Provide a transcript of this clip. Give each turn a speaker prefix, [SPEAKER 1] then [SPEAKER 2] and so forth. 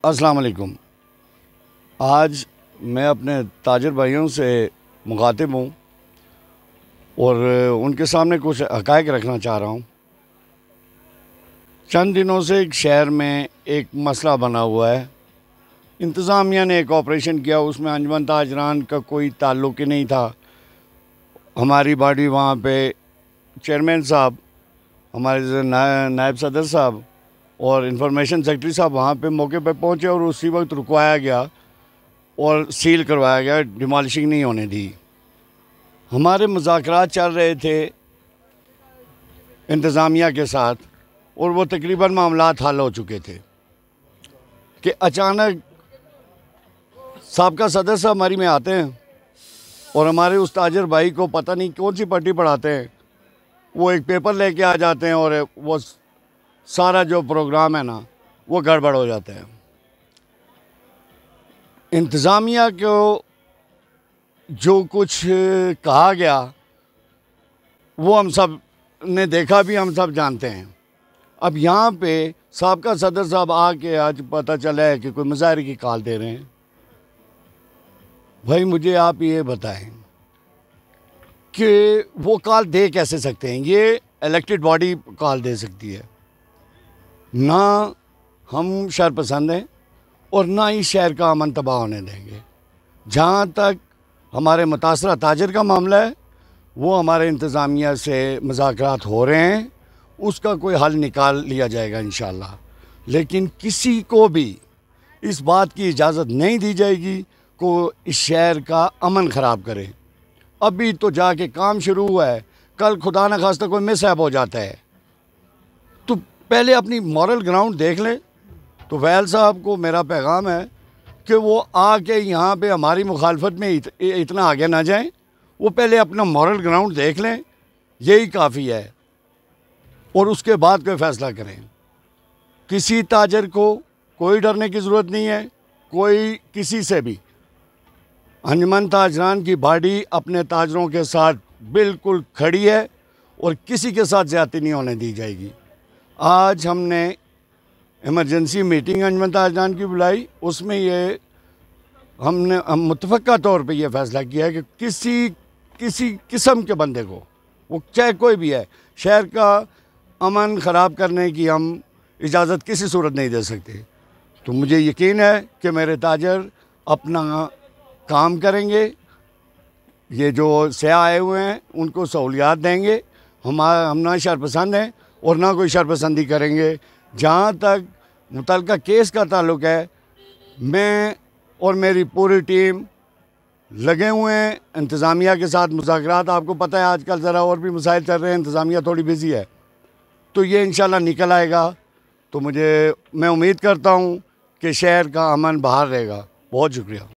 [SPEAKER 1] السلام علیکم۔ آج میں اپنے تاجر بھائیوں سے مخاطب ہوں اور ان کے سامنے کچھ حقائق رکھنا چاہ رہا ہوں۔ چند دنوں سے ایک شہر میں ایک مسئلہ بنا ہوا ہے۔ انتظامیہ نے ایک آپریشن کیا، اس میں انجمن تاجران کا کوئی تعلق ہی نہیں تھا۔ ہماری باڈی وہاں پہ چیئرمین صاحب، ہمارے نائب صدر صاحب اور انفارمیشن سیکرٹری صاحب وہاں پہ موقع پہ پہنچے اور اسی وقت رکوایا گیا اور سیل کروایا گیا، ڈیمالشنگ نہیں ہونے دی۔ ہمارے مذاکرات چل رہے تھے انتظامیہ کے ساتھ اور وہ تقریباً معاملات حل ہو چکے تھے کہ اچانک سابقہ صدر صاحب ہماری میں آتے ہیں اور ہمارے اس تاجر بھائی کو پتہ نہیں کون سی پٹی پڑھاتے ہیں، وہ ایک پیپر لے کے آ جاتے ہیں اور وہ سارا جو پروگرام ہے نا وہ گڑبڑ ہو جاتا ہے۔ انتظامیہ کو جو کچھ کہا گیا وہ ہم سب نے دیکھا بھی، ہم سب جانتے ہیں۔ اب یہاں پہ سابقہ صدر صاحب آ کے آج پتہ چلا ہے کہ کوئی مظاہرے کی کال دے رہے ہیں۔ بھائی مجھے آپ یہ بتائیں کہ وہ کال دے کیسے سکتے ہیں؟ یہ الیکٹڈ باڈی کال دے سکتی ہے؟ نہ ہم شر پسند ہیں اور نہ ہی شہر کا امن تباہ ہونے دیں گے۔ جہاں تک ہمارے متاثرہ تاجر کا معاملہ ہے، وہ ہمارے انتظامیہ سے مذاکرات ہو رہے ہیں، اس کا کوئی حل نکال لیا جائے گا انشاءاللہ۔ لیکن کسی کو بھی اس بات کی اجازت نہیں دی جائے گی کہ اس شہر کا امن خراب کرے۔ ابھی تو جا کے کام شروع ہوا ہے، کل خدا نخواستہ کوئی مس ہیپ ہو جاتا ہے تو پہلے اپنی مورل گراؤنڈ دیکھ لیں۔ تو ویل صاحب کو میرا پیغام ہے کہ وہ آ کے یہاں پہ ہماری مخالفت میں اتنا آگے نہ جائیں، وہ پہلے اپنا مورل گراؤنڈ دیکھ لیں، یہی کافی ہے، اور اس کے بعد کوئی فیصلہ کریں۔ کسی تاجر کو کوئی ڈرنے کی ضرورت نہیں ہے، کوئی کسی سے بھی۔ انجمن تاجران کی باڈی اپنے تاجروں کے ساتھ بالکل کھڑی ہے اور کسی کے ساتھ زیادتی نہیں ہونے دی جائے گی۔ آج ہم نے ایمرجنسی میٹنگ انجمن تاجران کی بلائی، اس میں ہم متفقہ طور پہ یہ فیصلہ کیا ہے کہ کسی قسم کے بندے کو، وہ چاہے کوئی بھی ہے، شہر کا امن خراب کرنے کی ہم اجازت کسی صورت نہیں دے سکتے۔ تو مجھے یقین ہے کہ میرے تاجر اپنا کام کریں گے، یہ جو سیاح آئے ہوئے ہیں ان کو سہولیات دیں گے۔ ہم نہ شرپسند ہیں اور نہ کوئی شرپسندی کریں گے۔ جہاں تک متعلقہ کیس کا تعلق ہے، میں اور میری پوری ٹیم لگے ہوئے ہیں انتظامیہ کے ساتھ مذاکرات۔ آپ کو پتہ ہے آج کل ذرا اور بھی مسائل چل رہے ہیں، انتظامیہ تھوڑی بزی ہے، تو یہ انشاءاللہ نکل آئے گا۔ تو میں امید کرتا ہوں کہ شہر کا امن بحال رہے گا۔ بہت شکریہ۔